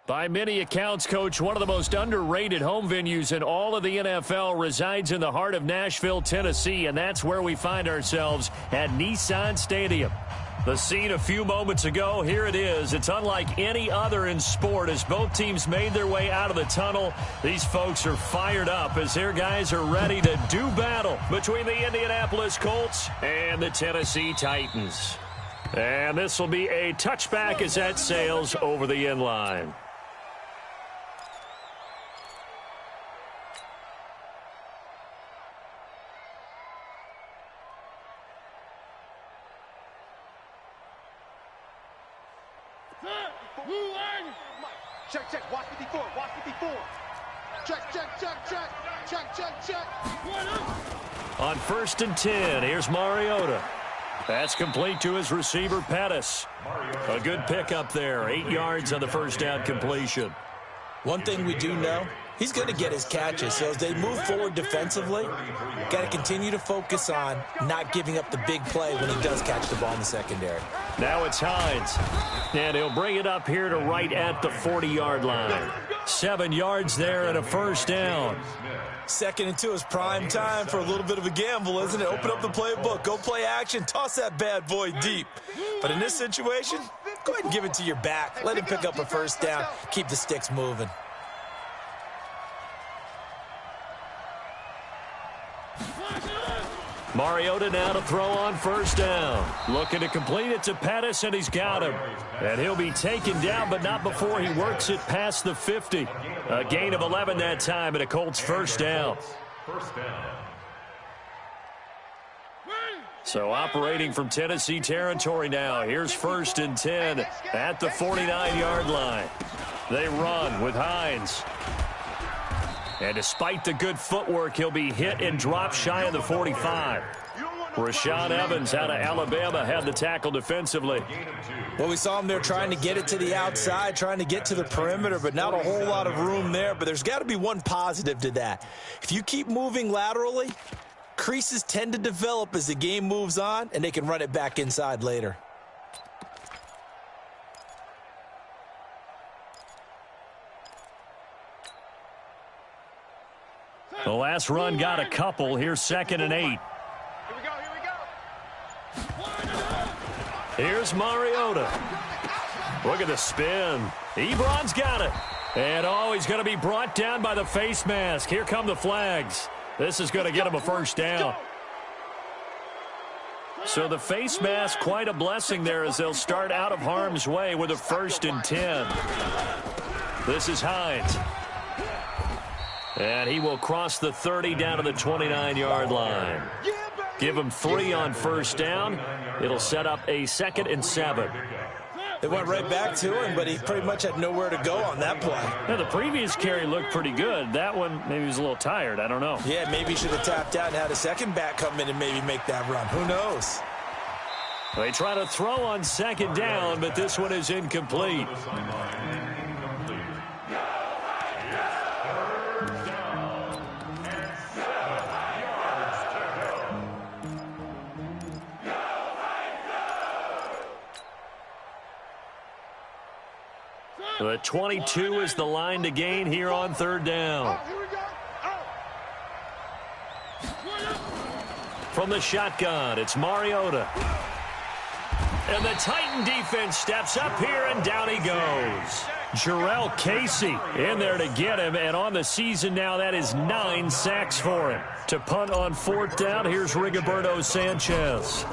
By many accounts, Coach, one of the most underrated home venues in all of the NFL resides in the heart of Nashville, Tennessee, and that's where we find ourselves at Nissan Stadium. The scene a few moments ago, here it is. It's unlike any other in sport as both teams made their way out of the tunnel. These folks are fired up as their guys are ready to do battle between the Indianapolis Colts and the Tennessee Titans. And this will be a touchback as that sails over the end line. Check, watch 54, watch 54. Check. On 1st and 10, here's Mariota. That's complete to his receiver, Pettis. A good pickup there, 8 yards on the first down completion. One thing we do know, he's going to get his catches. So as they move forward defensively, got to continue to focus on not giving up the big play when he does catch the ball in the secondary. Now it's Hines, and he'll bring it up here to right at the 40-yard line. 7 yards there and a first down. 2nd and 2 is prime time for a little bit of a gamble, isn't it? Open up the playbook, go play action, toss that bad boy deep. But in this situation, go ahead and give it to your back. Let him pick up a first down, keep the sticks moving. Mariota now to throw on first down. Looking to complete it to Pettis, and he's got him. And he'll be taken down, but not before he works it past the 50. A gain of 11 that time, and a Colts first down. So operating from Tennessee territory now. Here's 1st and 10 at the 49-yard line. They run with Hines. And despite the good footwork, he'll be hit and dropped shy of the 45. Rashaan Evans out of Alabama had the tackle defensively. Well, we saw him there trying to get it to the outside, trying to get to the perimeter, but not a whole lot of room there. But there's got to be one positive to that. If you keep moving laterally, creases tend to develop as the game moves on, and they can run it back inside later. The last run got a couple. Here's 2nd and 8. Here we go. Here's Mariota. Look at the spin. Ebron's got it. And he's going to be brought down by the face mask. Here come the flags. This is going to get him a first down. So the face mask, quite a blessing there as they'll start out of harm's way with a 1st and 10. This is Hines. And he will cross the 30 down to the 29-yard line. Give him 3 on first down. It'll set up a 2nd and 7. They went right back to him, but he pretty much had nowhere to go on that play. Now, the previous carry looked pretty good. That one, maybe he was a little tired. I don't know. Yeah, maybe he should have tapped out and had a second back come in and maybe make that run. Who knows? They try to throw on 2nd down, but this one is incomplete. The 22 is the line to gain here on 3rd down. From the shotgun, it's Mariota. And the Titan defense steps up here, and down he goes. Jarrell Casey in there to get him, and on the season now, that is 9 sacks for him. To punt on 4th down, here's Rigoberto Sanchez.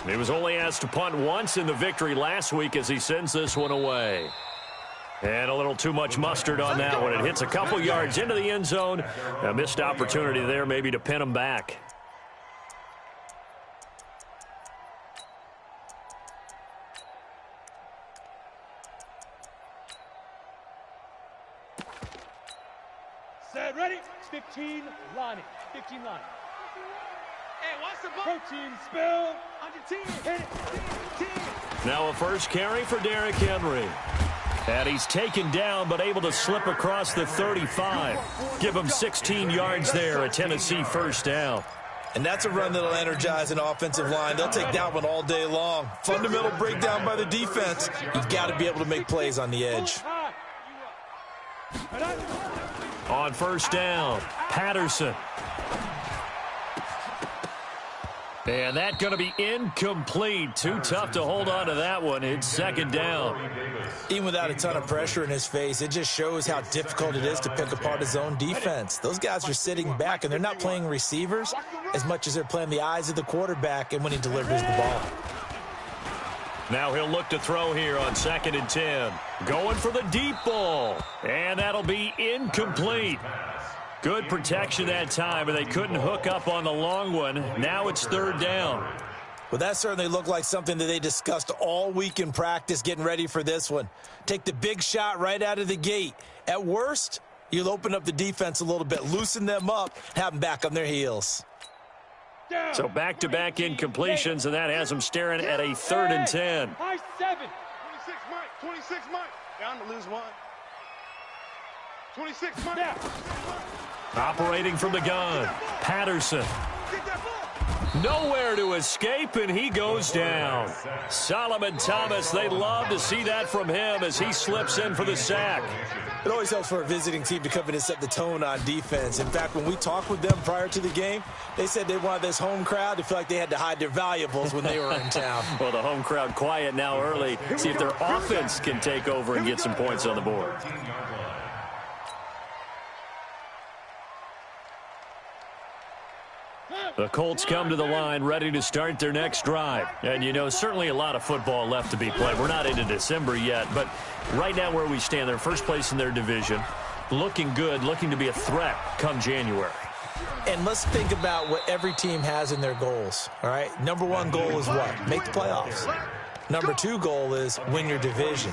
He was only asked to punt once in the victory last week as he sends this one away. And a little too much mustard on that one. It hits a couple yards into the end zone. A missed opportunity there maybe to pin him back. Set, ready? 15 Lonnie. 15 Lonnie. Hey, watch the ball. Protein spill. On your team. Hit it. Now a first carry for Derrick Henry. And he's taken down but able to slip across the 35. Give him 16 yards there, a Tennessee first down. And that's a run that'll energize an offensive line. They'll take that one all day long. Fundamental breakdown by the defense. You've got to be able to make plays on the edge. On first down, Patterson. And that's going to be incomplete. Too tough to hold on to that one. It's second down. Even without a ton of pressure in his face, it just shows how difficult it is to pick apart his own defense. Those guys are sitting back, and they're not playing receivers as much as they're playing the eyes of the quarterback and when he delivers the ball. Now he'll look to throw here on 2nd and 10. Going for the deep ball. And that'll be incomplete. Good protection that time, but they couldn't hook up on the long one. Now it's 3rd down. Well, that certainly looked like something that they discussed all week in practice getting ready for this one. Take the big shot right out of the gate. At worst, you'll open up the defense a little bit, loosen them up, have them back on their heels. So back-to-back incompletions, and that has them staring at a 3rd and 10. High 7. 26 Mike. 26 Mike. Down to lose one. 26 Mike. Operating from the gun, Patterson. Nowhere to escape, and he goes down. Solomon Thomas, they love to see that from him as he slips in for the sack. It always helps for a visiting team to come in and set the tone on defense. In fact, when we talked with them prior to the game, they said they wanted this home crowd to feel like they had to hide their valuables when they were in town. Well, the home crowd quiet now early. See if their offense can take over and get some points on the board. The Colts come to the line ready to start their next drive. And, you know, certainly a lot of football left to be played. We're not into December yet, but right now where we stand, they're first place in their division, looking good, looking to be a threat come January. And let's think about what every team has in their goals, all right? Number one goal is what? Make the playoffs. Number two goal is win your division.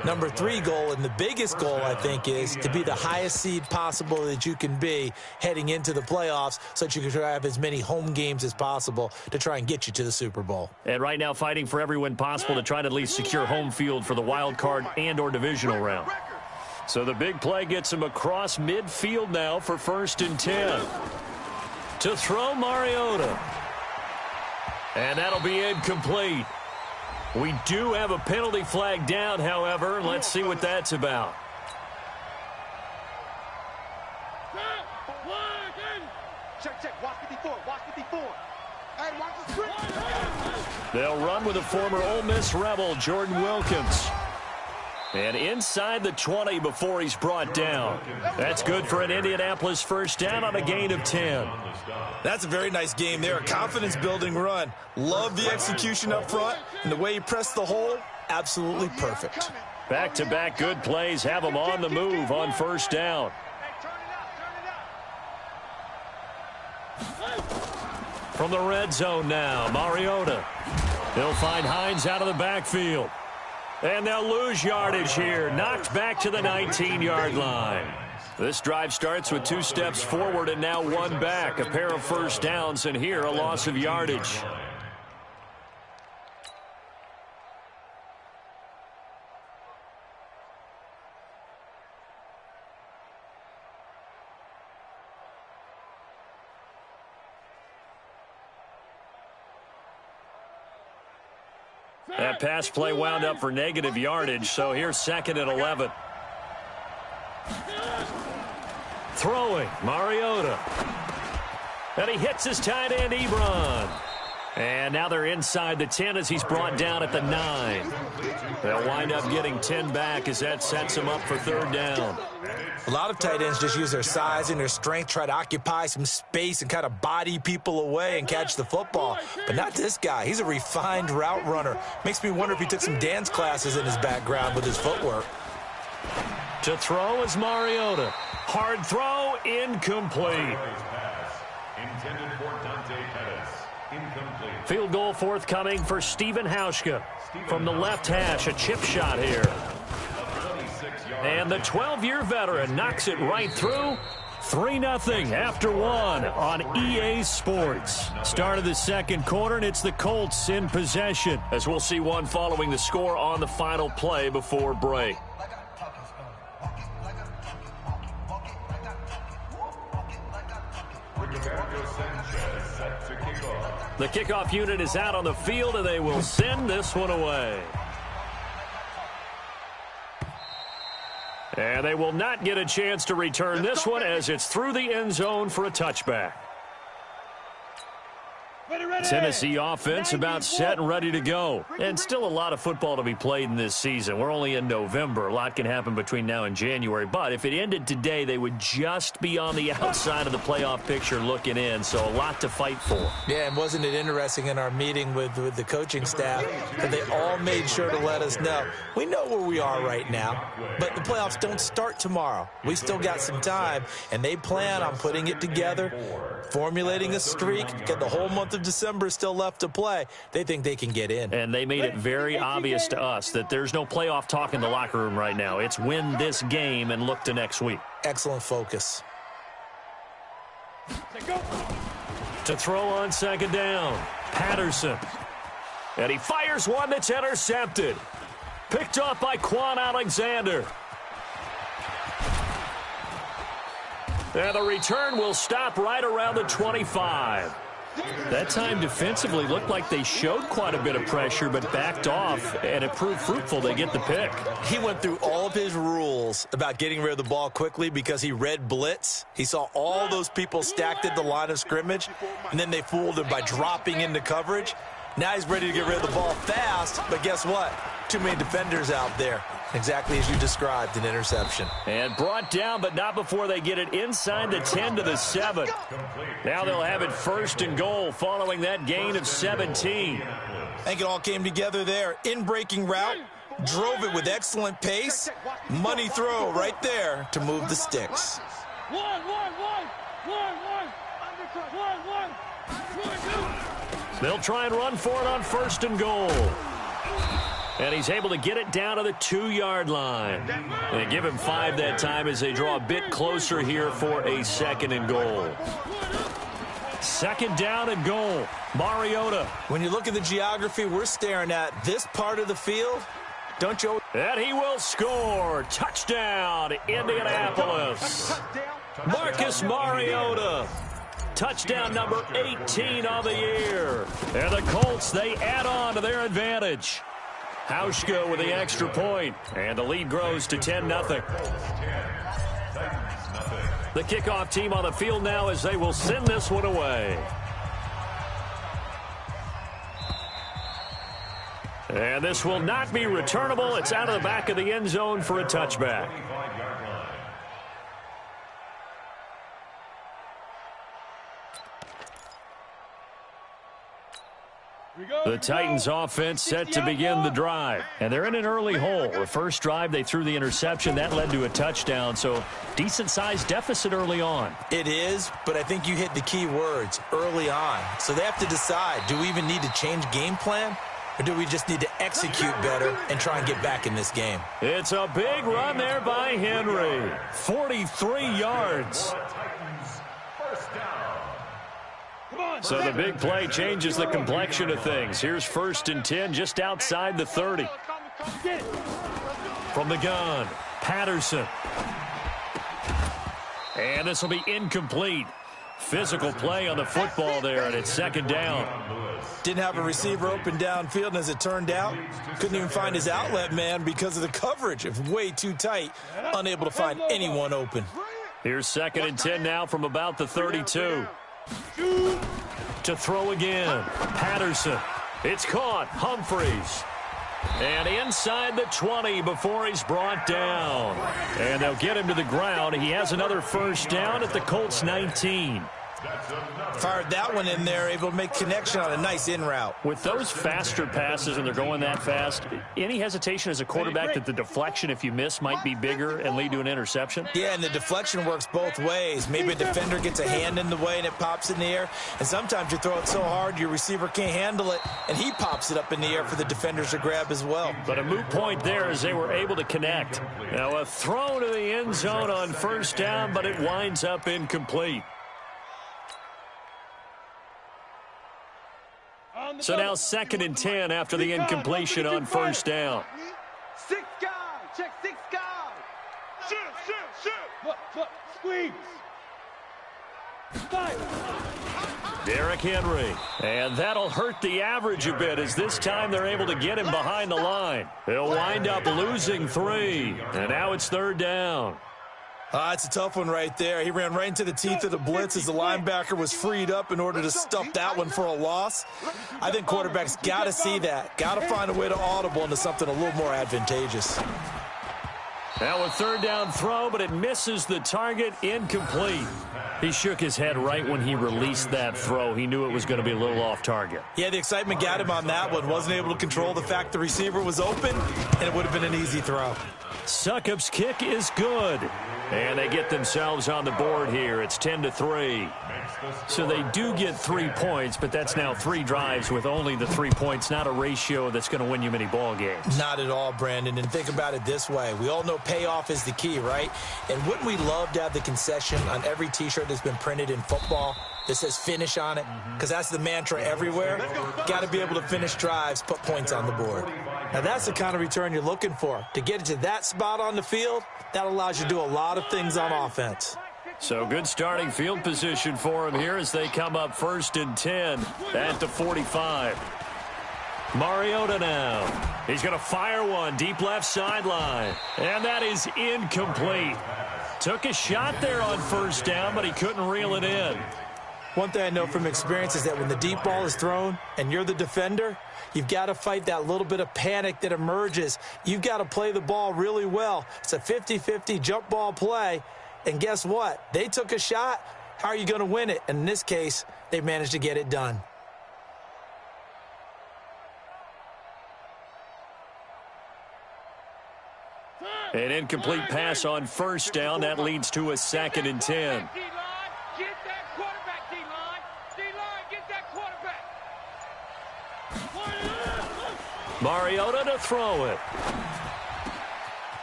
Number three goal, and the biggest goal, I think, is to be the highest seed possible that you can be heading into the playoffs so that you can try to have as many home games as possible to try and get you to the Super Bowl. And right now fighting for every win possible to try to at least secure home field for the wild card and or divisional round. So the big play gets him across midfield now for 1st and 10. To throw Mariota. And that'll be incomplete. We do have a penalty flag down, however. Let's see what that's about. Check. Watch 54. Watch 54. Hey, watch the sprint. They'll run with the former Ole Miss Rebel, Jordan Wilkins. And inside the 20 before he's brought down. That's good for an Indianapolis first down on a gain of 10. That's a very nice game there. A confidence-building run. Love the execution up front. And the way he pressed the hole, absolutely perfect. Back-to-back good plays have him on the move on first down. From the red zone now, Mariota. He'll find Hines out of the backfield. And they'll lose yardage here. Knocked back to the 19-yard line. This drive starts with 2 steps forward and now 1 back. A pair of first downs, and here a loss of yardage. That pass play wound up for negative yardage, so here's 2nd and 11. Throwing, Mariota. And he hits his tight end, Ebron. And now they're inside the 10 as he's brought down at the 9. They'll wind up getting 10 back as that sets him up for 3rd down. A lot of tight ends just use their size and their strength, try to occupy some space and kind of body people away and catch the football. But not this guy. He's a refined route runner. Makes me wonder if he took some dance classes in his background with his footwork. To throw is Mariota. Hard throw, incomplete. Intended for Dante Pettis. Incomplete. Field goal forthcoming for Stephen Hauschka. From the left hash, a chip shot here. And the 12-year veteran knocks it right through. 3-0 after 1 on EA Sports. Start of the second quarter, and it's the Colts in possession, as we'll see one following the score on the final play before break. Ricardo Sanchez. Set to kick off. The kickoff unit is out on the field, and they will send this one away. And they will not get a chance to return this one as it's through the end zone for a touchback. Tennessee offense about set and ready to go. And still a lot of football to be played in this season. We're only in November. A lot can happen between now and January. But if it ended today, they would just be on the outside of the playoff picture looking in. So a lot to fight for. Yeah, and wasn't it interesting in our meeting with the coaching staff that they all made sure to let us know, we know where we are right now, but the playoffs don't start tomorrow. We still got some time, and they plan on putting it together, formulating a streak, get the whole month of December still left to play. They think they can get in. And they made it very obvious to us that there's no playoff talk in the locker room right now. It's win this game and look to next week. Excellent focus. To throw on second down, Patterson. And he fires one that's intercepted. Picked off by Quan Alexander. And the return will stop right around the 25. That time defensively looked like they showed quite a bit of pressure but backed off, and it proved fruitful. They get the pick. He went through all of his rules about getting rid of the ball quickly because he read blitz. He saw all those people stacked at the line of scrimmage, and then they fooled him by dropping into coverage. Now he's ready to get rid of the ball fast, but guess what? Too many defenders out there. Exactly as you described, an interception. And brought down, but not before they get it inside the 10 to the 7. Now they'll have it first and goal following that gain of 17. I think it all came together there. In-breaking route, drove it with excellent pace. Money throw right there to move the sticks. They'll try and run for it on first and goal. And he's able to get it down to the 2-yard line. They give him 5 that time as they draw a bit closer here for a second and goal. Second down and goal. Mariota. When you look at the geography we're staring at, this part of the field, don't you? And he will score. Touchdown, Indianapolis. Marcus Mariota. Touchdown number 18 on the year. And the Colts, they add on to their advantage. Hauschka with the extra point, and the lead grows to 10-0. The kickoff team on the field now as they will send this one away. And this will not be returnable. It's out of the back of the end zone for a touchback. The Titans offense set to begin the drive. And they're in an early hole. The first drive, they threw the interception. That led to a touchdown. So decent-sized deficit early on. It is, but I think you hit the key words, early on. So they have to decide, do we even need to change game plan? Or do we just need to execute better and try and get back in this game? It's a big run there by Henry. 43 yards. So the big play changes the complexion of things. Here's first and 10 just outside the 30. From the gun, Patterson. And this will be incomplete. Physical play on the football there, and it's second down. Didn't have a receiver open downfield, and as it turned out, couldn't even find his outlet man because of the coverage. It was way too tight, unable to find anyone open. Here's second and 10 now from about the 32. To throw again, Patterson. It's caught, Humphreys. And inside the 20 before he's brought down. And they'll get him to the ground. He has another first down at the Colts 19. Fired that one in there, able to make connection on a nice in route. With those faster passes and they're going that fast, any hesitation as a quarterback that the deflection, if you miss, might be bigger and lead to an interception? Yeah, and the deflection works both ways. Maybe a defender gets a hand in the way and it pops in the air. And sometimes you throw it so hard your receiver can't handle it, and he pops it up in the air for the defenders to grab as well. But a moot point there as they were able to connect. Now a throw to the end zone on first down, but it winds up incomplete. So now second and 10 after the incompletion on first down. 6 guys. Check 6 guys. Shoot. Look, squeeze. 5. Derrick Henry. And that'll hurt the average a bit as this time they're able to get him behind the line. He'll wind up losing 3. And now it's 3rd down. It's a tough one right there. He ran right into the teeth of the blitz as the linebacker was freed up in order to stuff that one for a loss. I think quarterbacks got to see that. Got to find a way to audible into something a little more advantageous. Now a 3rd down throw, but it misses the target. Incomplete. He shook his head right when he released that throw. He knew it was going to be a little off target. Yeah, the excitement got him on that one. Wasn't able to control the fact the receiver was open, and it would have been an easy throw. Succop's kick is good. And they get themselves on the board here. It's 10-3. So they do get 3 points, but that's now 3 drives with only the 3 points, not a ratio that's going to win you many ball games. Not at all, Brandon. And think about it this way. We all know payoff is the key, right? And wouldn't we love to have the concession on every T-shirt that's been printed in football that says finish on it? Because that's the mantra everywhere. Got to be able to finish drives, put points on the board. Now, that's the kind of return you're looking for. To get it to that spot on the field, that allows you to do a lot of things on offense. So good starting field position for him here as they come up 1st and 10 at the 45. Mariota now. He's going to fire one deep left sideline. And that is incomplete. Took a shot there on 1st down, but he couldn't reel it in. One thing I know from experience is that when the deep ball is thrown and you're the defender, you've got to fight that little bit of panic that emerges. You've got to play the ball really well. It's a 50-50 jump ball play. And guess what? They took a shot. How are you going to win it? And in this case, they managed to get it done. An incomplete pass on 1st down. That leads to a 2nd and 10. Mariota to throw it.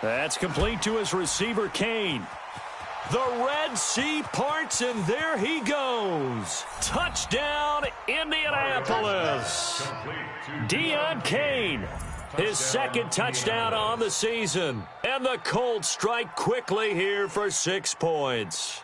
That's complete to his receiver, Kane. The Red Sea parts, and there he goes. Touchdown, Indianapolis. Deon Cain, his 2nd touchdown on the season. And the Colts strike quickly here for 6 points.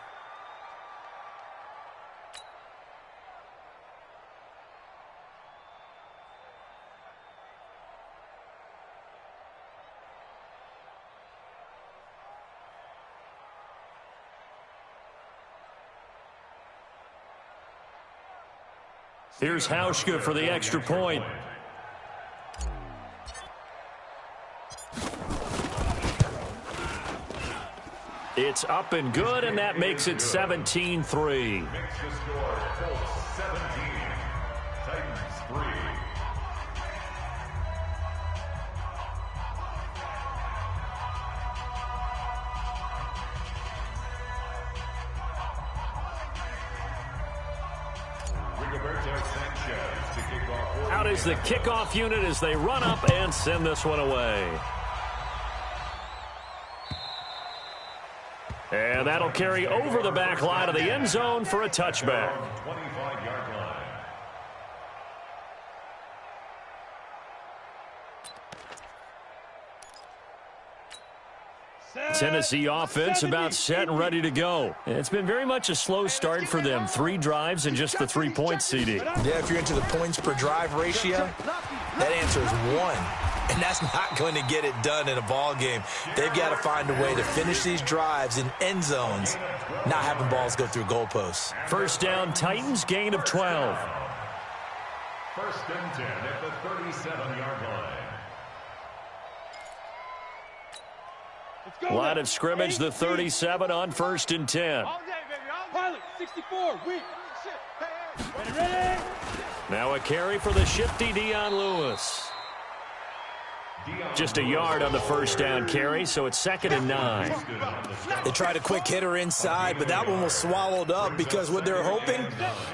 Here's Hauschka for the extra point. It's up and good, and that makes it 17-3. Out is the kickoff unit as they run up and send this one away. And that'll carry over the back line of the end zone for a touchback. 25-yard line. Tennessee offense about set and ready to go. It's been very much a slow start for them. 3 drives and just the 3 points, CD. Yeah, if you're into the points per drive ratio, that answer is 1. And that's not going to get it done in a ball game. They've got to find a way to finish these drives in end zones, not having balls go through goalposts. 1st down, Titans, gain of 12. 1st and 10 at the 37-yard line. Line of scrimmage, the 37 on 1st and 10. Pilot, 64, weak. Ready? Now a carry for the shifty Dion Lewis. Just a yard on the 1st down carry, so it's 2nd and 9. They tried a quick hitter inside, but that one was swallowed up because what they're hoping,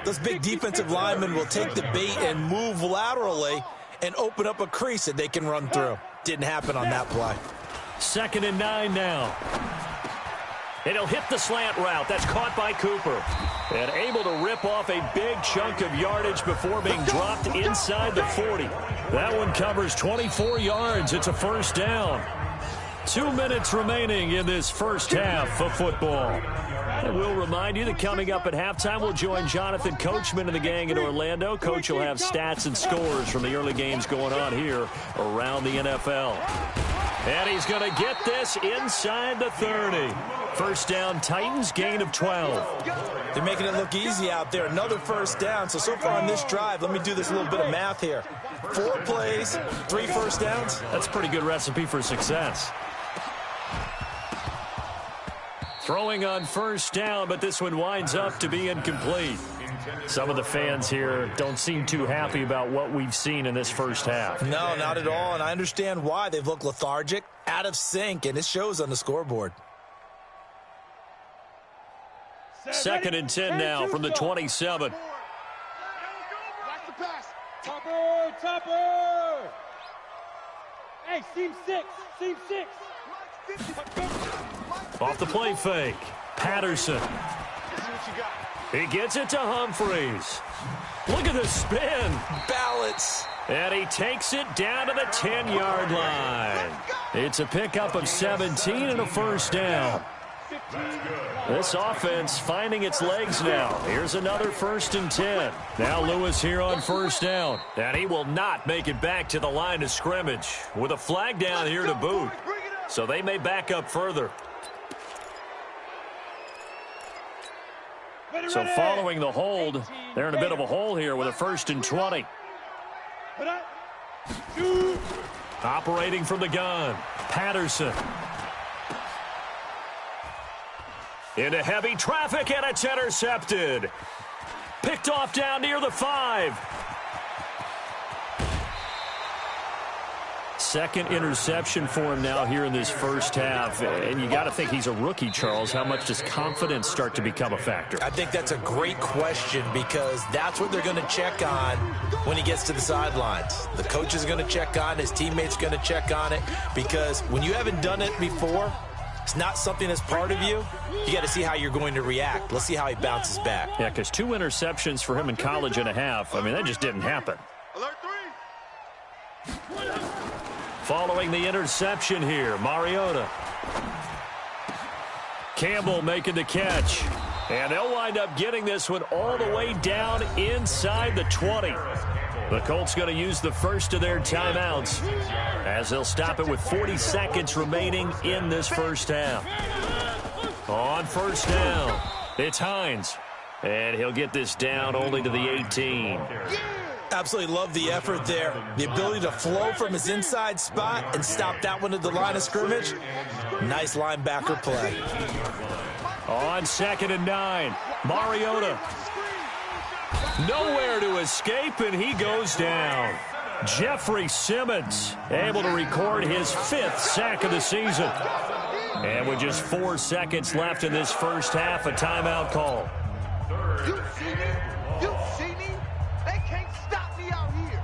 those big defensive linemen will take the bait and move laterally and open up a crease that they can run through. Didn't happen on that play. 2nd and 9 now. And he'll hit the slant route. That's caught by Cooper. And able to rip off a big chunk of yardage before being dropped inside the 40. That one covers 24 yards. It's a 1st down. 2 minutes remaining in this first half of football. And we'll remind you that coming up at halftime, we'll join Jonathan Coachman and the gang in Orlando. Coach will have stats and scores from the early games going on here around the NFL. And he's going to get this inside the 30. First down, Titans, gain of 12. They're making it look easy out there. Another first down. So far on this drive, let me do this little bit of math here. 4 plays, 3 first downs. That's a pretty good recipe for success. Throwing on first down, but this one winds up to be incomplete. Some of the fans here don't seem too happy about what we've seen in this first half. No, not at all, and I understand why. They've looked lethargic, out of sync, and it shows on the scoreboard. 2nd and 10 now from the 27. Watch the pass. Topper! Hey, seam 6. Off the play fake. Patterson. He gets it to Humphreys. Look at the spin. Balance. And he takes it down to the 10-yard line. It's a pickup of 17 and a first down. This offense finding its legs now. Here's another 1st and 10. Now Lewis here on first down. And he will not make it back to the line of scrimmage with a flag down here to boot. So they may back up further. So following the hold, they're in a bit of a hole here with a 1st and 20. Operating from the gun, Patterson. Into heavy traffic, and it's intercepted. Picked off down near the 5. Second interception for him now here in this first half. And you got to think he's a rookie, Charles. How much does confidence start to become a factor? I think that's a great question because that's what they're going to check on when he gets to the sidelines. The coach is going to check on it. His teammates going to check on it because when you haven't done it before, it's not something that's part of you. You got to see how you're going to react. Let's see how he bounces back. Yeah, because 2 interceptions for him in college and a half. I mean, that just didn't happen. Alert 3. Following the interception here, Mariota. Campbell making the catch. And they'll wind up getting this one all the way down inside the 20. The Colts going to use the first of their timeouts as they'll stop it with 40 seconds remaining in this first half. On first down, it's Hines. And he'll get this down only to the 18. Absolutely love the effort there. The ability to flow from his inside spot and stop that one at the line of scrimmage. Nice linebacker play. On 2nd and 9, Mariota. Nowhere to escape, and he goes down. Jeffrey Simmons able to record his 5th sack of the season. And with just 4 seconds left in this first half, a timeout call. You see me? They can't stop me out here.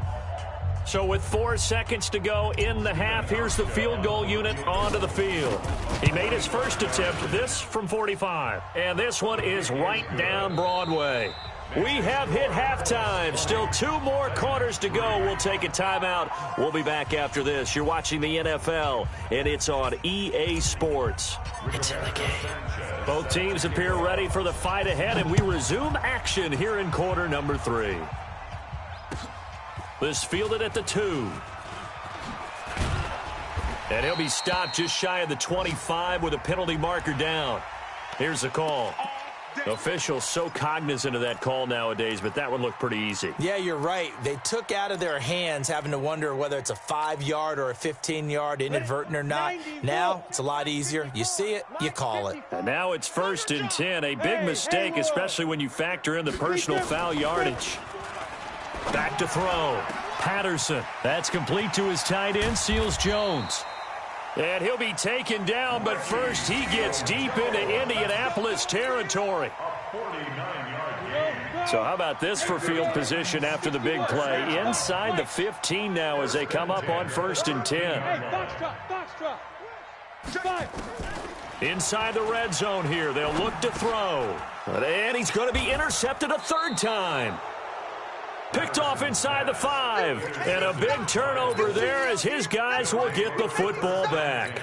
So with 4 seconds to go in the half, here's the field goal unit onto the field. He made his first attempt, this from 45. And this one is right down Broadway. We have hit halftime. Still 2 more quarters to go. We'll take a timeout. We'll be back after this. You're watching the NFL, and it's on EA Sports. It's in the game. Both teams appear ready for the fight ahead, and we resume action here in quarter number 3. This fielded at the 2. And he'll be stopped just shy of the 25 with a penalty marker down. Here's the call. Officials so cognizant of that call nowadays, but that one looked pretty easy. Yeah, you're right. They took out of their hands having to wonder whether it's a 5-yard or a 15-yard inadvertent or not. Now it's a lot easier. You see it, you call it. And now it's 1st and 10. A big mistake, especially when you factor in the personal foul yardage. Back to throw. Patterson. That's complete to his tight end, Seals-Jones. And he'll be taken down, but first he gets deep into Indianapolis territory. So how about this for field position after the big play? Inside the 15 now as they come up on 1st and 10. Inside the red zone here, they'll look to throw. And he's going to be intercepted a 3rd time. Picked off inside the 5. And a big turnover there as his guys will get the football back.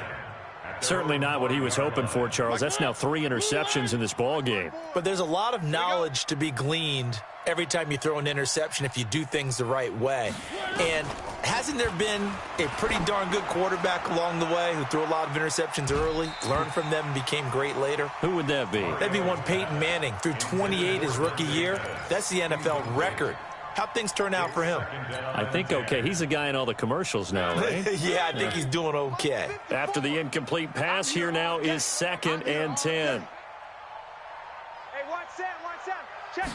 Certainly not what he was hoping for, Charles. That's now 3 interceptions in this ball game. But there's a lot of knowledge to be gleaned every time you throw an interception if you do things the right way. And hasn't there been a pretty darn good quarterback along the way who threw a lot of interceptions early, learned from them, and became great later? Who would that be? That'd be one Peyton Manning. Threw 28 his rookie year. That's the NFL record. How'd things turn out for him? I think okay. He's a guy in all the commercials now, right? Yeah, I think he's doing okay. After the incomplete pass, here now is 2nd and 10. Hey, watch that, check.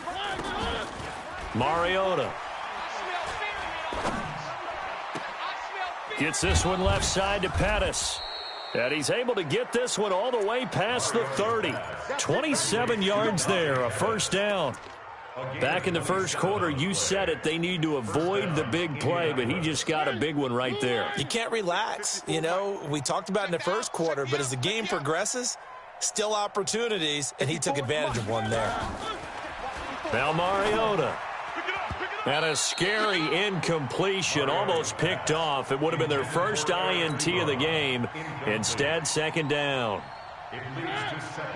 Mariota gets this one left side to Pettis. And he's able to get this one all the way past the 30. 27 yards there, a first down. Back in the first quarter, you said it, they need to avoid the big play, but he just got a big one right there. You can't relax. You know, we talked about in the first quarter, but as the game progresses, still opportunities, and he took advantage of one there. Now Mariota. And a scary incompletion, almost picked off. It would have been their first INT of the game. Instead, 2nd down.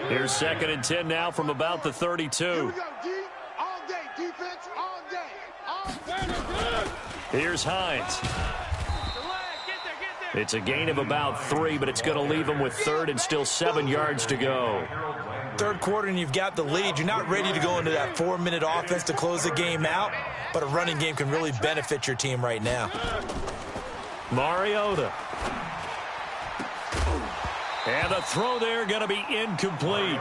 Here's 2nd and 10 now from about the 32. Here we go, D. All day, defense, all day. Here's Hines. It's a gain of about 3, but it's going to leave them with 3rd and still 7 yards to go. Third quarter and you've got the lead. You're not ready to go into that 4-minute offense to close the game out, but a running game can really benefit your team right now. Mariota. And the throw there going to be incomplete.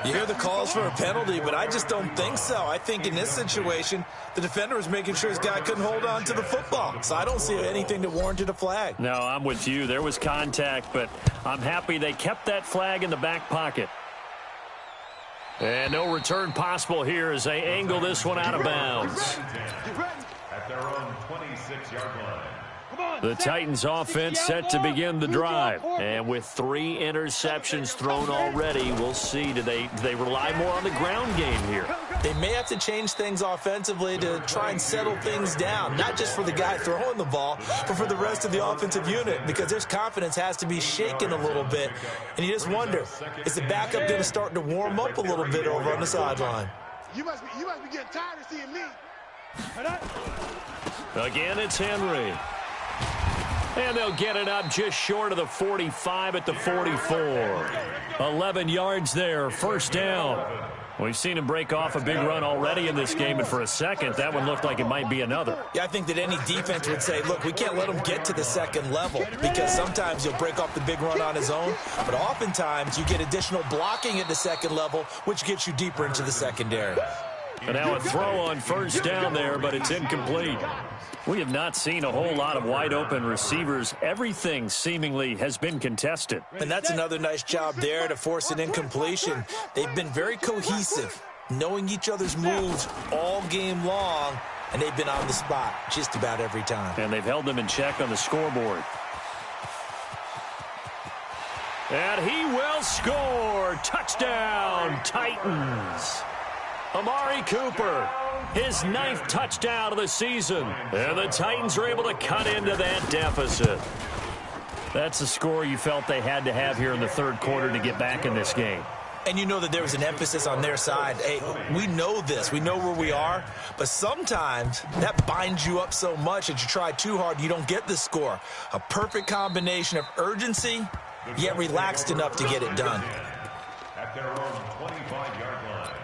You hear the calls for a penalty, but I just don't think so. I think in this situation, the defender was making sure his guy couldn't hold on to the football. So I don't see anything that warranted a flag. No, I'm with you. There was contact, but I'm happy they kept that flag in the back pocket. And no return possible here as they angle this one out of bounds. At their own 26-yard line. The Titans offense set to begin the drive. And with 3 interceptions thrown already, we'll see. Do they rely more on the ground game here? They may have to change things offensively to try and settle things down, not just for the guy throwing the ball, but for the rest of the offensive unit, because their confidence has to be shaken a little bit. And you just wonder, is the backup going to start to warm up a little bit over on the sideline? You must be getting tired of seeing me. Again, it's Henry. And they'll get it up just short of the 45 at the 44. 11 yards there, first down. We've seen him break off a big run already in this game, and for a second, that one looked like it might be another. Yeah, I think that any defense would say, look, we can't let him get to the second level, because sometimes he'll break off the big run on his own, but oftentimes you get additional blocking at the second level, which gets you deeper into the secondary. And now a throw on first down there, but it's incomplete. We have not seen a whole lot of wide-open receivers. Everything seemingly has been contested. And that's another nice job there to force an incompletion. They've been very cohesive, knowing each other's moves all game long, and they've been on the spot just about every time. And they've held them in check on the scoreboard. And he will score. Touchdown, Titans. Amari Cooper, his 9th touchdown of the season. And the Titans are able to cut into that deficit. That's the score you felt they had to have here in the third quarter to get back in this game. And you know that there was an emphasis on their side. Hey, we know this. We know where we are. But sometimes that binds you up so much that you try too hard, you don't get the score. A perfect combination of urgency, yet relaxed enough to get it done. At their own 25-yard line.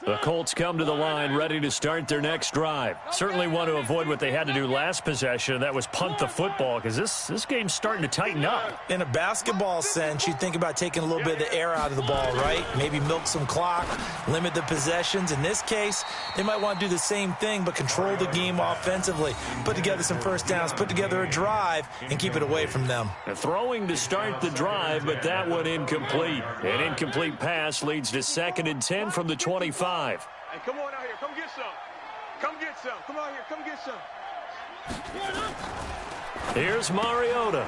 The Colts come to the line ready to start their next drive. Certainly want to avoid what they had to do last possession. That was punt the football, because this game's starting to tighten up. In a basketball sense, you think about taking a little bit of the air out of the ball, right? Maybe milk some clock, limit the possessions. In this case, they might want to do the same thing, but control the game offensively. Put together some first downs, put together a drive, and keep it away from them. Throwing to start the drive, but that one incomplete. An incomplete pass leads to 2nd and 10 from the 25. Hey, come on out here. Come get some. Come get some. Come out here. Come get some. Here's Mariota.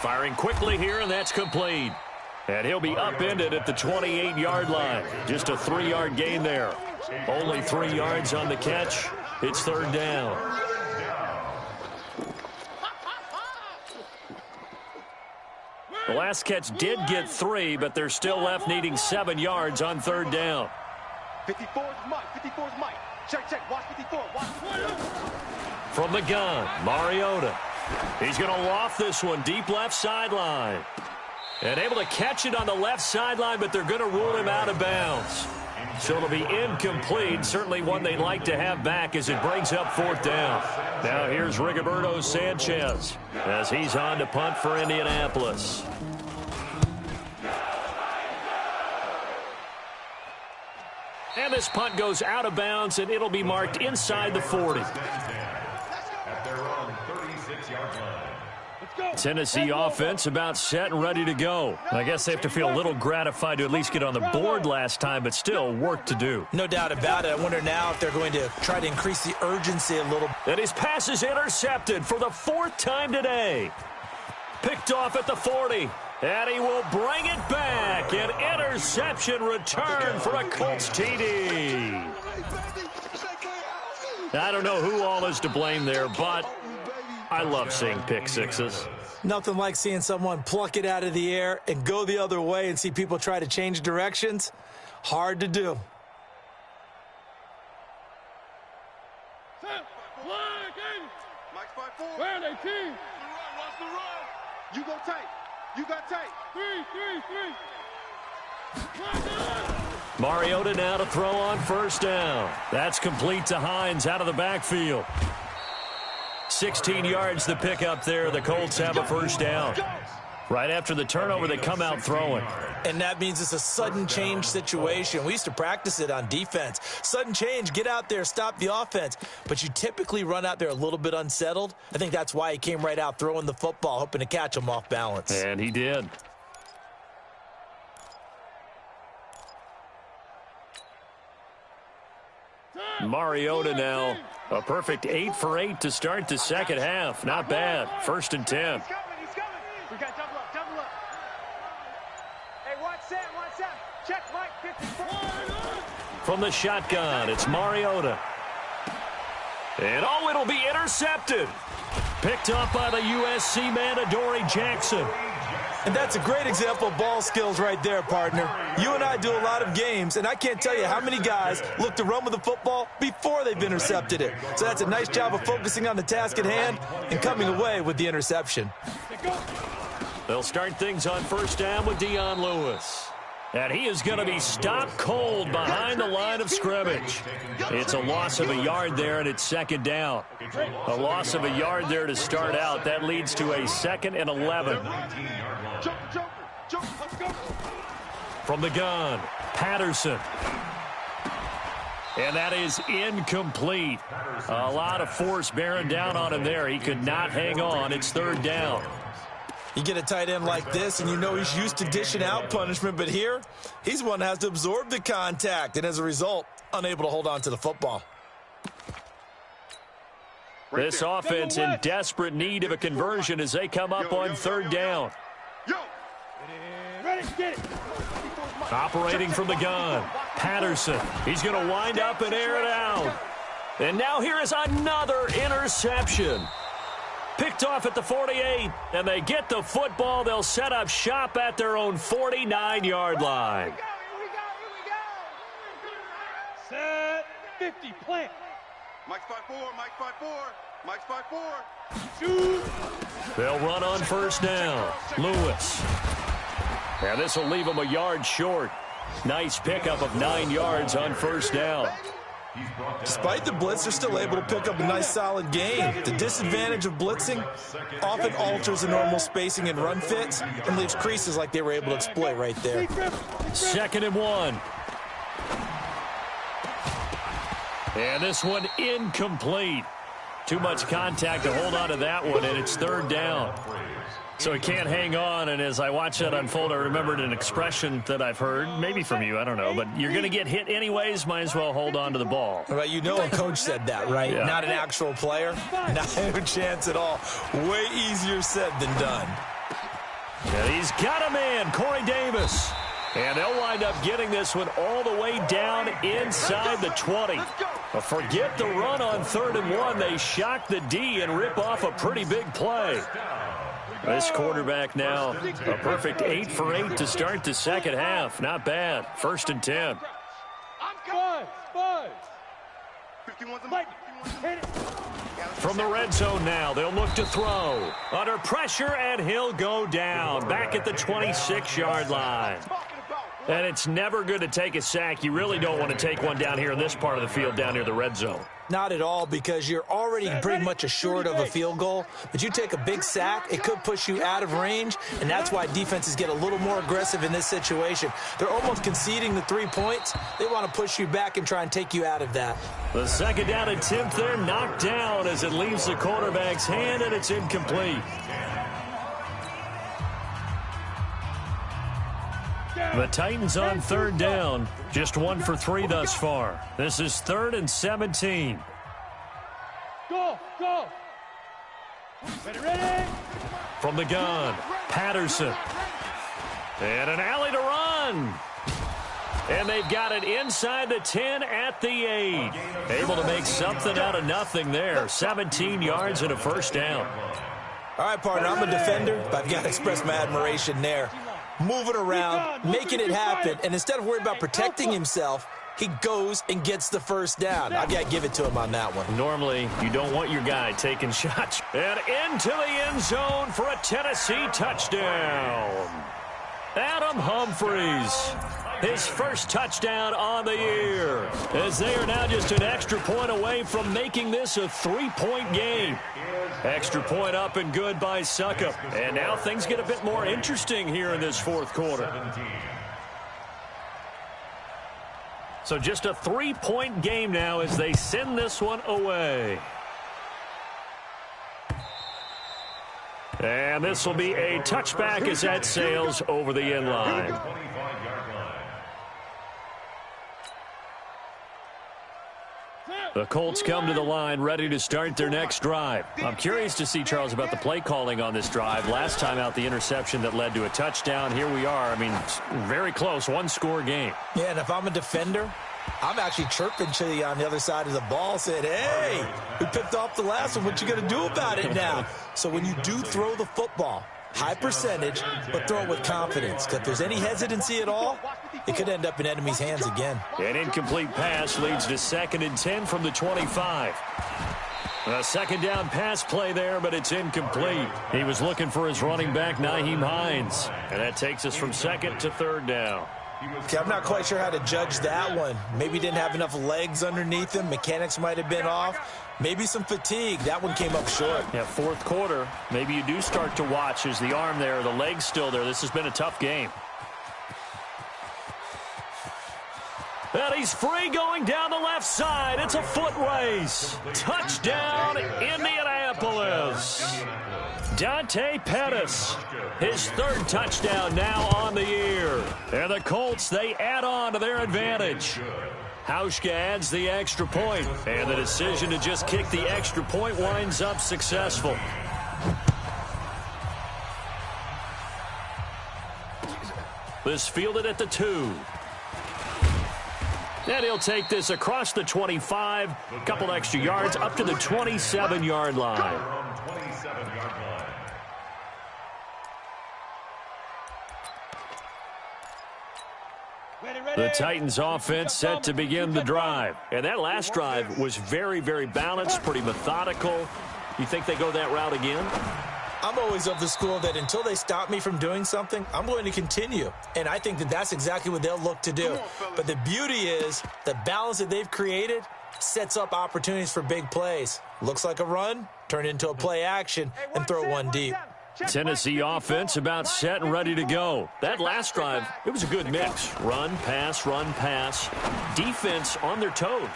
Firing quickly here, and that's complete. And he'll be upended at the 28-yard line. Just a 3-yard gain there. Only 3 yards on the catch. It's third down. The last catch did get 3, but they're still left needing 7 yards on third down. 54 is Mike. 54 is Mike. Check. Watch 54. Watch 54. From the gun, Mariota. He's going to loft this one deep left sideline. And able to catch it on the left sideline, but they're going to rule him out of bounds. So it'll be incomplete. Certainly one they'd like to have back as it brings up fourth down. Now here's Rigoberto Sanchez as he's on to punt for Indianapolis. And this punt goes out of bounds, and it'll be marked inside the 40. At their own 36-yard line. Tennessee offense about set and ready to go. I guess they have to feel a little gratified to at least get on the board last time, but still work to do. No doubt about it. I wonder now if they're going to try to increase the urgency a little. And his pass is intercepted for the 4th time today. Picked off at the 40. And he will bring it back. An interception return for a Colts TD. I don't know who all is to blame there, but I love seeing pick sixes. Nothing like seeing someone pluck it out of the air and go the other way and see people try to change directions. Hard to do. Mike's 5-4. Where are they, team? Watch the run. You go tight. You got tight. 3. Mariota now to throw on first down. That's complete to Hines out of the backfield. 16 yards the pickup there. The Colts have a first down. Right after the turnover, they come out throwing. And that means it's a sudden change situation. We used to practice it on defense. Sudden change, get out there, stop the offense. But you typically run out there a little bit unsettled. I think that's why he came right out throwing the football, hoping to catch him off balance. And he did. Mariota now. A perfect 8 for 8 to start the second half. Not bad. 1st and 10. He's coming. We got double up. Hey, watch Sam. Check Mike, 54. From the shotgun, it's Mariota. And it'll be intercepted. Picked up by the USC man, Adoree Jackson. And that's a great example of ball skills right there, partner. You and I do a lot of games, and I can't tell you how many guys look to run with the football before they've intercepted it. So that's a nice job of focusing on the task at hand and coming away with the interception. They'll start things on first down with Dion Lewis. And he is going to be stopped cold behind the line of scrimmage. It's a loss of a yard there, and it's second down. A loss of a yard there to start out. That leads to a 2nd and 11. From the gun, Patterson. And that is incomplete. A lot of force bearing down on him there. He could not hang on. It's third down. You get a tight end like this, and you know he's used to dishing out punishment, but here, he's one that has to absorb the contact, and as a result, unable to hold on to the football. This offense in desperate need of a conversion as they come up on third down. Ready, get it. Operating from the gun, Patterson. He's going to wind up and air it out. And now here is another interception. Picked off at the 48, and they get the football. They'll set up shop at their own 49-yard line. Here we go. Set. 50, plant. Mike's 5-4. Mike's 5-4. Shoot. They'll run on first down. Lewis. And this will leave them a yard short. Nice pickup of 9 yards on first down. Despite the blitz, they're still able to pick up a nice solid gain. The disadvantage of blitzing often alters the normal spacing and run fits and leaves creases like they were able to exploit right there. 2nd and 1. And this one incomplete. Too much contact to hold on to that one, and it's third down. So he can't hang on, and as I watch that unfold, I remembered an expression that I've heard, maybe from you, I don't know, but you're going to get hit anyways, might as well hold on to the ball. Right, you know a coach said that, right? Yeah. Not an actual player. Not a chance at all. Way easier said than done. And he's got a man, Corey Davis. And they'll wind up getting this one all the way down inside the 20. Forget the run on 3rd and 1. They shock the D and rip off a pretty big play. This quarterback now, a perfect 8 for 8 to start the second half. Not bad. 1st and 10. From the red zone now, they'll look to throw. Under pressure, and he'll go down. Back at the 26-yard line. And it's never good to take a sack. You really don't want to take one down here in this part of the field down near the red zone. Not at all, because you're already pretty much assured of a field goal. But you take a big sack, it could push you out of range, and that's why defenses get a little more aggressive in this situation. They're almost conceding the 3 points. They want to push you back and try and take you out of that. The second down attempt there knocked down as it leaves the quarterback's hand, and it's incomplete. The Titans on 3rd down, just 1 for 3 thus far. This is 3rd and 17. Go! Ready? From the gun, Patterson. And an alley to run. And they've got it inside the 10 at the 8. Able to make something out of nothing there. 17 yards and a 1st down. All right, partner, I'm a defender, but I've got to express my admiration there. Moving around, making it happen, and instead of worrying about protecting himself, he goes and gets the 1st down. I've got to give it to him on that one. Normally, you don't want your guy taking shots. And into the end zone for a Tennessee touchdown. Adam Humphries, his 1st touchdown on the year, as they are now just an extra point away from making this a 3-point game. Extra point up and good by Suckup. And now things get a bit more interesting here in this 4th quarter. So just a 3-point game now as they send this one away. And this will be a touchback as that sails over the end line. The Colts come to the line ready to start their next drive. I'm curious to see, Charles, about the play calling on this drive. Last time out, the interception that led to a touchdown. Here we are. I mean, very close, 1-score game. Yeah, and if I'm a defender, I'm actually chirping to you on the other side of the ball, saying, hey, we picked off the last one. What you going to do about it now? So when you do throw the football, high percentage, but throw it with confidence. Because if there's any hesitancy at all, it could end up in enemy's hands again. An incomplete pass leads to 2nd and 10 from the 25. A 2nd down pass play there, but it's incomplete. He was looking for his running back, Nyheim Hines. And that takes us from 2nd to 3rd down. Okay, I'm not quite sure how to judge that one. Maybe he didn't have enough legs underneath him. Mechanics might have been off. Maybe some fatigue. That one came up short. Yeah, 4th quarter. Maybe you do start to watch as the arm there, the leg's still there. This has been a tough game. And he's free going down the left side. It's a foot race. Touchdown, Indianapolis. Dante Pettis, his 3rd touchdown now on the year. And the Colts, they add on to their advantage. Hauschka adds the extra point, and the decision to just kick the extra point winds up successful. This fielded at the 2. And he'll take this across the 25, a couple extra yards, up to the 27-yard line. The Titans offense set to begin the drive. And that last drive was very, very balanced, pretty methodical. You think they go that route again? I'm always of the school that until they stop me from doing something, I'm going to continue. And I think that that's exactly what they'll look to do. But the beauty is the balance that they've created sets up opportunities for big plays. Looks like a run, turn into a play action, and throw one deep. Tennessee offense about set and ready to go. That last drive, it was a good mix. Run, pass, defense on their toes.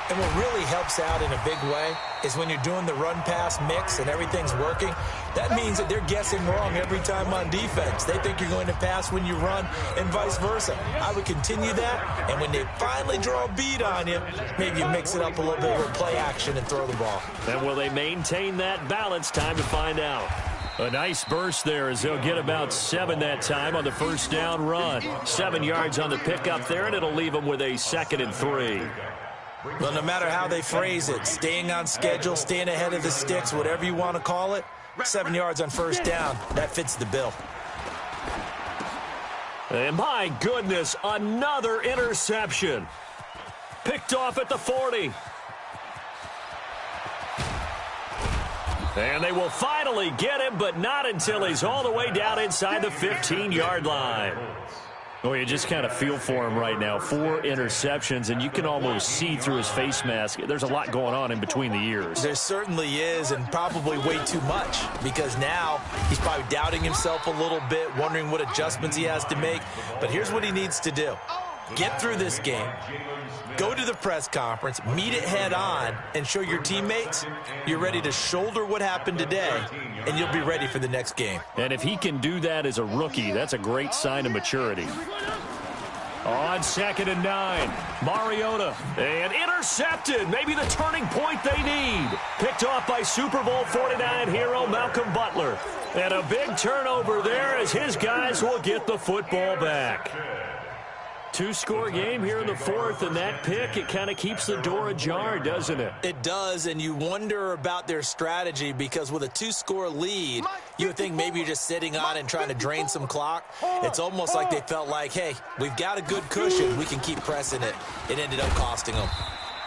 And what really helps out in a big way is when you're doing the run-pass mix and everything's working, that means that they're guessing wrong every time on defense. They think you're going to pass when you run and vice versa. I would continue that, and when they finally draw a beat on you, maybe you mix it up a little bit with play action and throw the ball. And will they maintain that balance? Time to find out. A nice burst there as they'll get about 7 that time on the first down run. 7 yards on the pickup there, and it'll leave them with a 2nd and 3. Well, no matter how they phrase it, staying on schedule, staying ahead of the sticks, whatever you want to call it, 7 yards on first down, that fits the bill. And my goodness, another interception. Picked off at the 40. And they will finally get him, but not until he's all the way down inside the 15-yard line. Well, you just kind of feel for him right now. 4 interceptions, and you can almost see through his face mask. There's a lot going on in between the ears. There certainly is, and probably way too much, because now he's probably doubting himself a little bit, wondering what adjustments he has to make. But here's what he needs to do. Get through this game, go to the press conference, meet it head on, and show your teammates you're ready to shoulder what happened today, and you'll be ready for the next game. And if he can do that as a rookie, that's a great sign of maturity. On 2nd and 9, Mariota, and intercepted. Maybe the turning point they need. Picked off by Super Bowl 49 hero Malcolm Butler. And a big turnover there as his guys will get the football back. 2-score game here in the 4th, and that pick, it kind of keeps the door ajar, doesn't it? It does, and you wonder about their strategy because with a 2-score lead, you would think maybe you're just sitting on and trying to drain some clock. It's almost like they felt like, hey, we've got a good cushion. We can keep pressing it. It ended up costing them.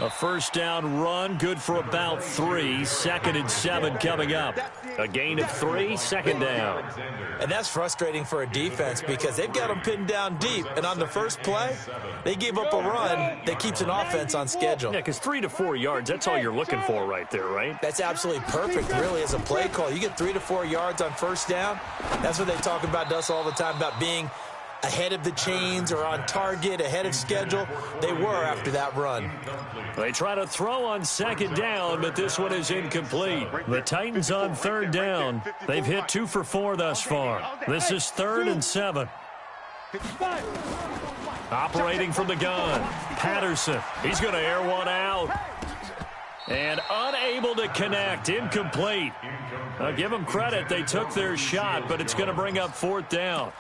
A first down run, good for about 3. 2nd and 7 coming up. A gain of 3, 2nd down. And that's frustrating for a defense because they've got them pinned down deep. And on the first play, they gave up a run that keeps an offense on schedule. Yeah, because 3 to 4 yards, that's all you're looking for right there, right? That's absolutely perfect, really, as a play call. You get 3 to 4 yards on first down. That's what they talk about to us all the time, about being ahead of the chains or on target, ahead of schedule. They were after that run. They try to throw on 2nd down, but this one is incomplete. The Titans on 3rd down. They've hit 2 for 4 thus far. This is 3rd and 7. Operating from the gun, Patterson. He's going to air one out. And unable to connect, incomplete. I'll give them credit. They took their shot, but it's going to bring up 4th down.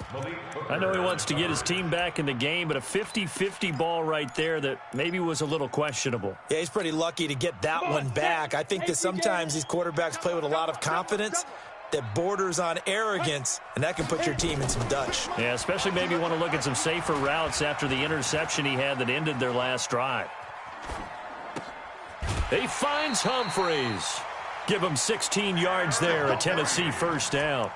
I know he wants to get his team back in the game, but a 50-50 ball right there that maybe was a little questionable. Yeah, he's pretty lucky to get that one back. I think that sometimes these quarterbacks play with a lot of confidence that borders on arrogance, and that can put your team in some Dutch. Yeah, especially maybe want to look at some safer routes after the interception he had that ended their last drive. He finds Humphreys. Give him 16 yards there, a Tennessee first down.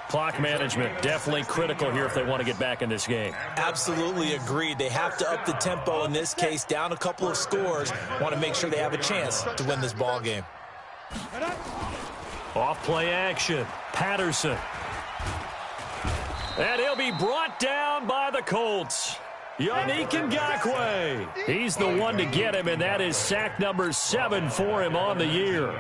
Clock management definitely critical here if they want to get back in this game. Absolutely agreed. They have to up the tempo in this case, down a couple of scores. Want to make sure they have a chance to win this ball game. Off play action, Patterson. And he'll be brought down by the Colts. Yannick Ngakoue. He's the one to get him, and that is sack number 7 for him on the year.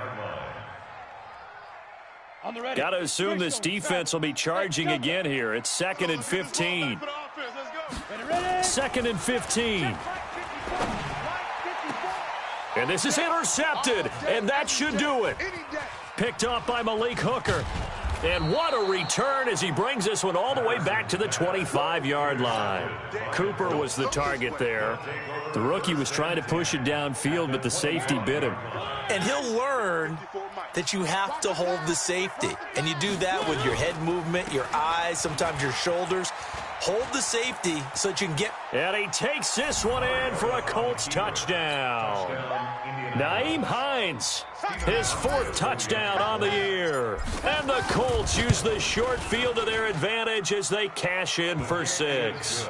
Got to assume this defense will be charging again here. It's 2nd and 15. 2nd and 15. And this is intercepted, and that should do it. Picked off by Malik Hooker. And what a return as he brings this one all the way back to the 25-yard line. Cooper was the target there. The rookie was trying to push it downfield, but the safety bit him. And he'll learn that you have to hold the safety. And you do that with your head movement, your eyes, sometimes your shoulders. Hold the safety so that you can get... And he takes this one in for a Colts touchdown. Nyheim Hines, his 4th touchdown on the year. And the Colts use the short field to their advantage as they cash in for 6.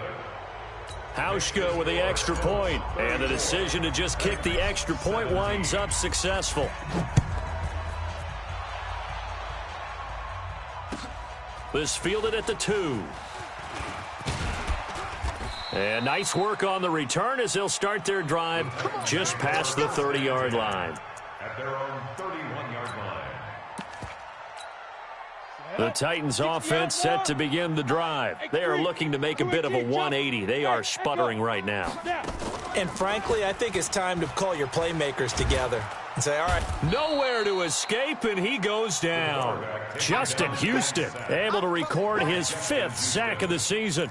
Hauschka with the extra point, and the decision to just kick the extra point winds up successful. This fielded at the 2. And nice work on the return as they'll start their drive just past the 30-yard line. At their own 31-yard line. The Titans offense set to begin the drive. They are looking to make a bit of a 180. They are sputtering right now. And frankly, I think it's time to call your playmakers together and say, all right. Nowhere to escape, and he goes down. Justin Houston able to record his 5th sack of the season.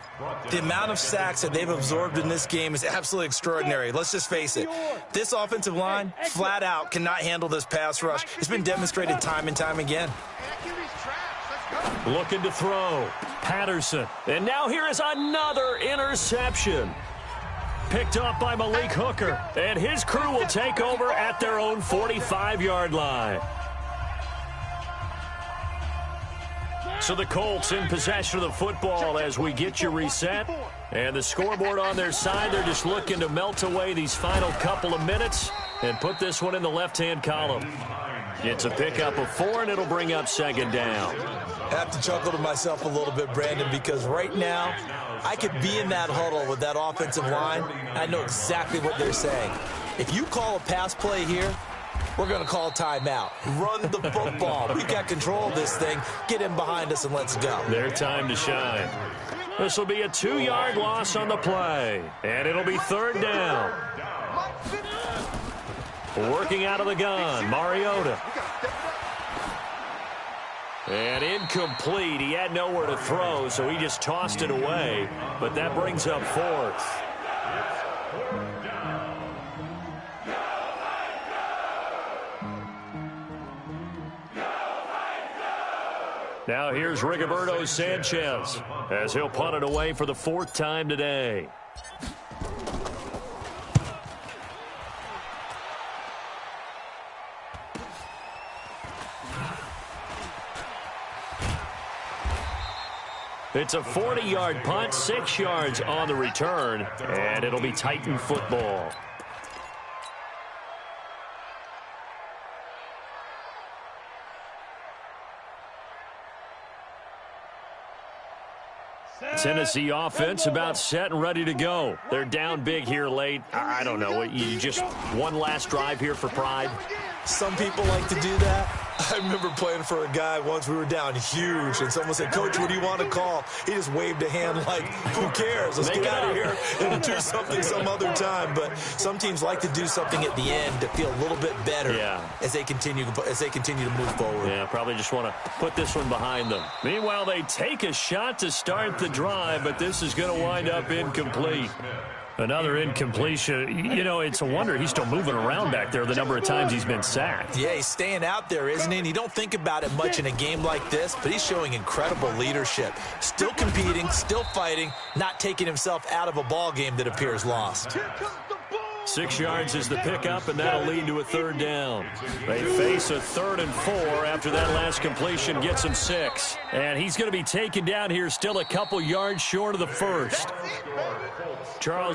The amount of sacks that they've absorbed in this game is absolutely extraordinary. Let's just face it. This offensive line, flat out, cannot handle this pass rush. It's been demonstrated time and time again. Looking to throw. Patterson. And now here is another interception. Picked up by Malik Hooker. And his crew will take over at their own 45-yard line. So the Colts in possession of the football as we get you reset. And the scoreboard on their side, they're just looking to melt away these final couple of minutes and put this one in the left-hand column. It's a pickup of 4, and it'll bring up 2nd down. I have to chuckle to myself a little bit, Brandon, because right now I could be in that huddle with that offensive line. I know exactly what they're saying. If you call a pass play here, we're going to call a timeout. Run the football. We've got control of this thing. Get in behind us and let's go. Their time to shine. This will be a 2-yard loss on the play, and it'll be 3rd down. Working out of the gun, Mariota. And incomplete. He had nowhere to throw, so he just tossed it away. But that brings up 4th. Now here's Rigoberto Sanchez as he'll punt it away for the 4th time today. It's a 40-yard punt, 6 yards on the return, and it'll be Titan football. Tennessee offense about set and ready to go. They're down big here late. I don't know. You just one last drive here for pride? Some people like to do that. I remember playing for a guy once. We were down huge, and someone said, Coach, what do you want to call? He just waved a hand like, who cares? Let's get out of here and do something some other time. But some teams like to do something at the end to feel a little bit better as they continue to move forward. Yeah, probably just want to put this one behind them. Meanwhile, they take a shot to start the drive, but this is going to wind up incomplete. Another incompletion. You know, it's a wonder he's still moving around back there the number of times he's been sacked. Yeah, he's staying out there, isn't he? And you don't think about it much in a game like this, but he's showing incredible leadership. Still competing, still fighting, not taking himself out of a ball game that appears lost. 6 yards is the pickup, and that'll lead to a 3rd down. They face a 3rd and 4 after that last completion gets him 6. And he's going to be taken down here still a couple yards short of the 1st. Charles